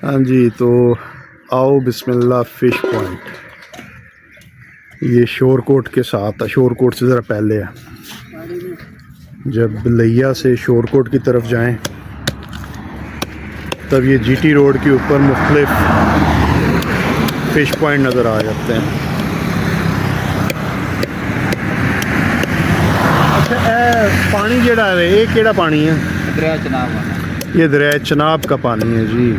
हाँ जी, तो आओ बिस्मिल्लाह फ़िश पॉइंट। ये शोरकोट के साथ है, शोरकोट से ज़रा पहले है। जब लैया से शोरकोट की तरफ जाएं तब ये जीटी रोड के ऊपर मुख्तलिफ फ़िश पॉइंट नज़र आ जाते हैं। अच्छा, पानी जेड़ा है ये केड़ा पानी है? दरिया चनाब। ये दरिया चनाब का पानी है जी।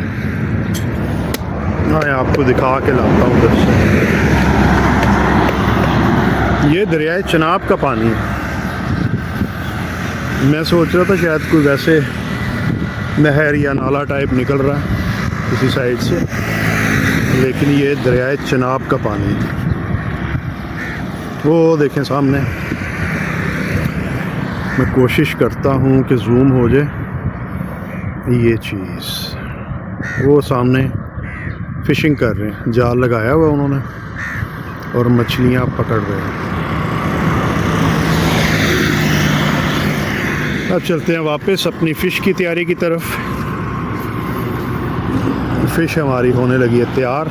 मैं आपको दिखा के लाता हूँ उधर से। ये दरिया चनाब का पानी है। मैं सोच रहा था शायद कोई वैसे नहर या नाला टाइप निकल रहा है किसी साइड से, लेकिन ये दरिया चनाब का पानी है। वो देखें सामने। मैं कोशिश करता हूँ कि जूम हो जाए ये चीज़। वो सामने फ़िशिंग कर रहे हैं, जाल लगाया हुआ उन्होंने और मछलियाँ पकड़ रहे हैं। अब चलते हैं वापस अपनी फ़िश की तैयारी की तरफ। फ़िश हमारी होने लगी है तैयार।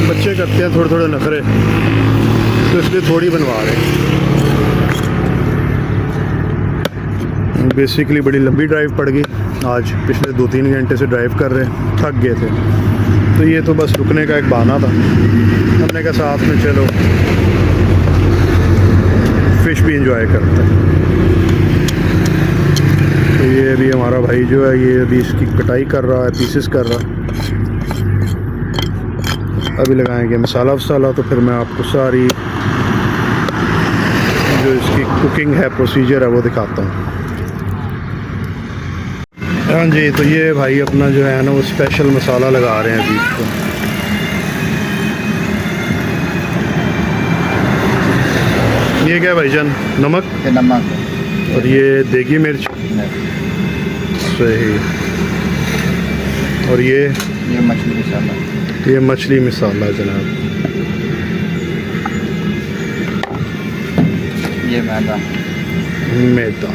बच्चे करते हैं थोड़े थोड़े नखरे, तो इसलिए थोड़ी बनवा रहे हैं। बेसिकली बड़ी लंबी ड्राइव पड़ गई आज, पिछले 2-3 घंटे से ड्राइव कर रहे हैं, थक गए थे। तो ये तो बस रुकने का एक बहाना था। हमने कहा साथ में चलो फ़िश भी एंजॉय करते हैं। तो ये अभी हमारा भाई जो है ये अभी इसकी कटाई कर रहा है, पीसेस कर रहा है। अभी लगाएंगे मसाला वसाला, तो फिर मैं आपको सारी जो इसकी कुकिंग है, प्रोसीजर है, वो दिखाता हूँ। हाँ जी, तो ये भाई अपना जो है ना वो स्पेशल मसाला लगा रहे हैं अभी इसको। ये क्या है भाईजान? नमक? नमक। और ये देगी मिर्च? सही। और ये मछली मसाला। ये मछली मसाला जनाब। ये मैदा। मैदा।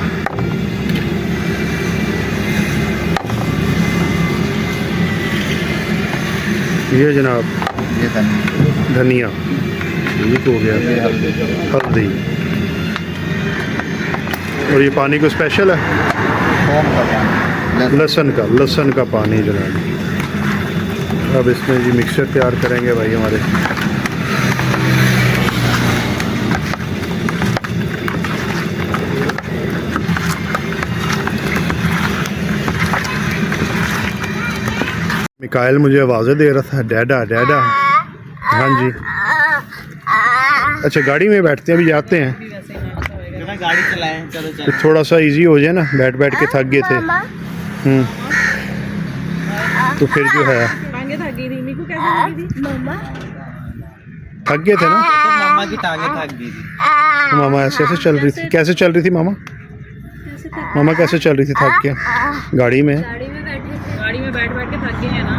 ये जनाब ये धनिया। ये तो हो गया हल्दी। और ये पानी को स्पेशल है लहसुन का पानी जनाब। अब इसमें जी मिक्सचर तैयार करेंगे भाई हमारे। मिकाइल मुझे आवाज़ें दे रहा था, डैडा डैडा। हाँ जी। अच्छा, गाड़ी में बैठते हैं, अभी जाते हैं। गाड़ी चलाएं, चलो तो थोड़ा सा इजी हो जाए ना, बैठ बैठ के थक गए थे। तो फिर जो है थक गए थे ना। मामा की टांगे थक गई थी। मामा ऐसे ऐसे चल रही थी। कैसे चल रही थी मामा? मामा कैसे चल रही थी थक के? गाड़ी में बैठ बैठ के थक गए हैं ना।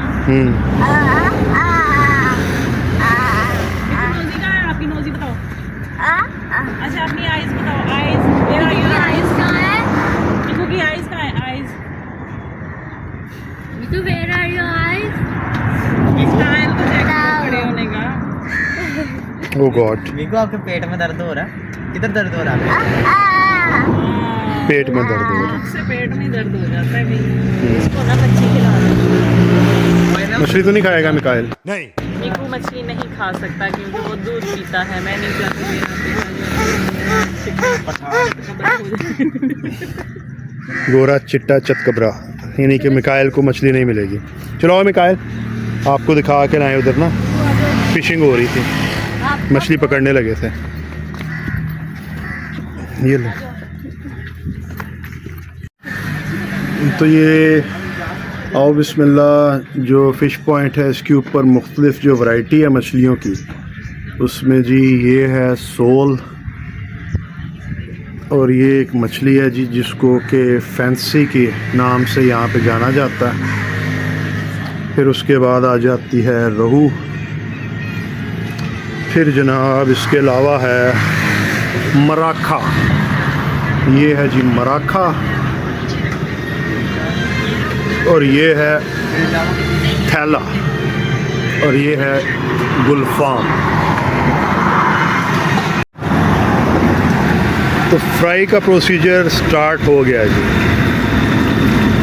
आपकी नोजी बताओ। अच्छा, अपनी आईज बताओ। आईज आईज कहाँ है? निकू की आईज कहाँ है? Eyes Niku, where are your eyes? Style तो चेक खड़े होने का। ओह गॉड। मीकू, आपके पेट में दर्द हो रहा है? किधर दर्द हो रहा है? पेट में दर्द हो रहा है। उससे पेट में दर्द हो जाता है। इसको ना मच्छी खिला दो। मछली तो नहीं खाएगा मिकाइल? नहीं, मीकू मछली नहीं खा सकता क्योंकि वो दूध पीता है। मैं नहीं चाहती गोरा चिट्टा चतकबरा, यानी कि मिकाइल को मछली नहीं मिलेगी। चलो आओ मिकाइल, आपको दिखा के लाए। उधर ना फिशिंग हो रही थी, मछली पकड़ने लगे थे। ये लो। तो ये आओ बिस्मिल्लाह जो फ़िश पॉइंट है, इसके ऊपर मुख्तलिफ जो वैरायटी है मछलियों की, उसमें जी ये है सोल। और ये एक मछली है जी जिसको कि फैंसी के नाम से यहाँ पे जाना जाता है। फिर उसके बाद आ जाती है रोहू। फिर जनाब इसके अलावा है मराखा, ये है जी मराखा, और ये है थैला, और ये है गुलफाम। तो फ्राई का प्रोसीजर स्टार्ट हो गया जी।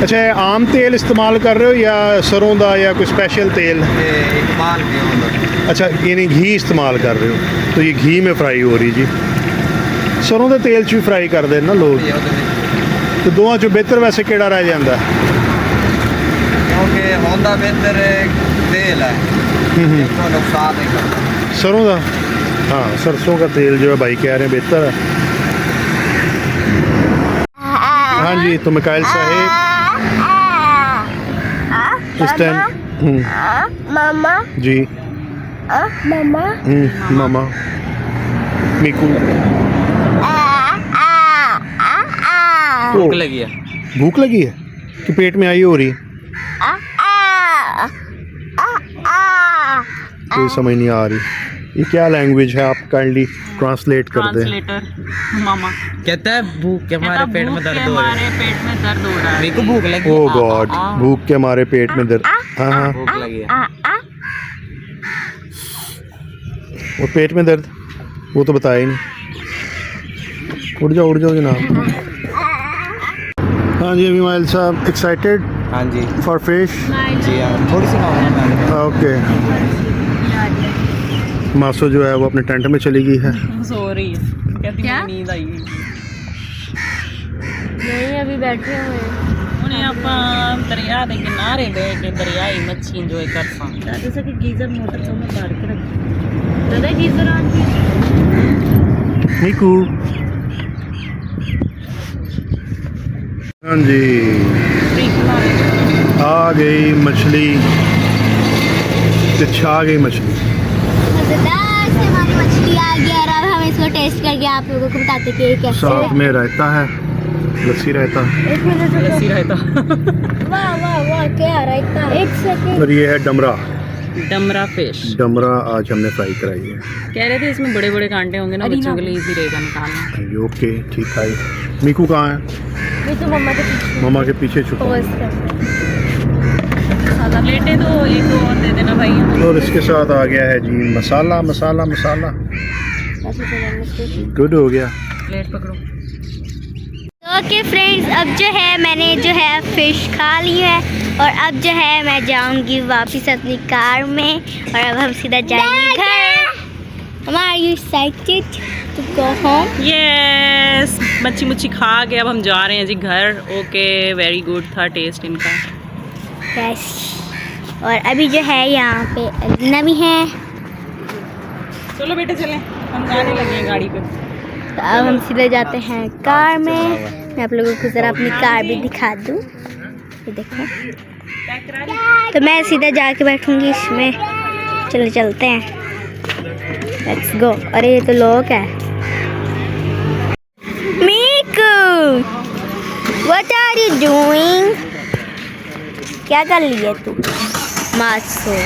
अच्छा, ये आम तेल इस्तेमाल कर रहे हो या सरों दा या कोई स्पेशल तेल? इकबाल के अंदर अच्छा, यानी घी इस्तेमाल कर रहे हो, तो ये घी में फ्राई हो रही जी। सरों के तेल च भी फ्राई करते हैं ना लोग, तो दोवां चों बेहतर वैसे केड़ा रह जाता है? क्योंकि होंदा बेहतर तेल है, इसको नुकसान नहीं करता। सरों का, हाँ सरसों का तेल जो है भाई कह रहे हैं बेहतर है। हाँ जी, तो मिकाइल साहेब इस टाइम मामा जी मामा मामा मीकू भूख लगी है। भूख लगी है कि पेट में आई हो रही? कोई समझ नहीं आ रही। ये क्या लैंग्वेज है, आप काइंडली ट्रांसलेट कर दें। ट्रांसलेटर मामा कहता है भूख के हमारे पेट में दर्द हो रहा है। हमारे पेट में दर्द हो रहा है। मेरे को भूख लगी। ओ गॉड, भूख के हमारे पेट में दर्द। हाँ हाँ, भूख लगी है। वो पेट में दर्द वो तो बताया ही नहीं। उड़ जाओ जनाब। हाँ जी अभिमाइल साहब, एक्साइटेड हाँ जी फॉर फिश? जी हाँ, थोड़ी सी खाऊंगा। ओके। मासो जो है वो अपने टेंट में चली गई है। सो रही है, कहती क्या? मुझे नींद आई है। नहीं अभी बैठे हुए हैं। उन्हें आप दरिया के किनारे बैठ के दरियाई मच्छी इंजॉय कर सकते। जैसे कि गीजर मोटर से मैं बाहर के रखी दादा गीजर ऑन की। मीकू। हाँ जी, आ गई मछली, छा गई मछली। मजेदार से हमारी मछली आ गई और अब हम इसको टेस्ट करके आप लोगों को बताते कि ये कैसे साथ है। में रहता है, लस्सी रहता है, एक मिनट रुको। लस्सी रहता। वाह वाह वाह क्या रहता है। एक सेकंड। और ये है डमरा। डमरा फिश डमरा आज हमने फ्राई कराई है। कह रहे थे इसमें बड़े बड़े कांटे होंगे ना, बच्चों के लिए इजी रहेगा निकालना। ओके ठीक है। मीकू कहाँ है? ये तो मम्मा के पीछे मामा के पीछे छुपा। पोज करते हैं। प्लेटें तो एक दो और दे देना भाई। और इसके साथ आ गया है जी मसाला मसाला मसाला। ऐसे चलाने गुड हो गया। प्लेट पकड़ो। ओके फ्रेंड्स, अब जो है मैंने जो है फ़िश खा ली है और अब जो है मैं जाऊंगी वापस अपनी कार में और अब हम सीधा जाएंगे घर। Are you excited to go home? Yes, मच्छी मुच्छी खा के अब हम जा रहे हैं जी घर। ओके, वेरी गुड था टेस्ट इनका। यस, और अभी जो है यहाँ पे अलीना भी है। चलो बेटे चलें, हम जाने लगे हैं गाड़ी पे। तो अब हम सीधे जाते हैं कार में। मैं आप लोगों को ज़रा अपनी कार भी दिखा दूँ, ये देखो। तो मैं सीधे जाके बैठूंगी इसमें। चलो चलते हैं, लेट्स गो। अरे ये तो लोग है। मीकू, व्हाट आर यू डूइंग? क्या कर लिए तू? मासो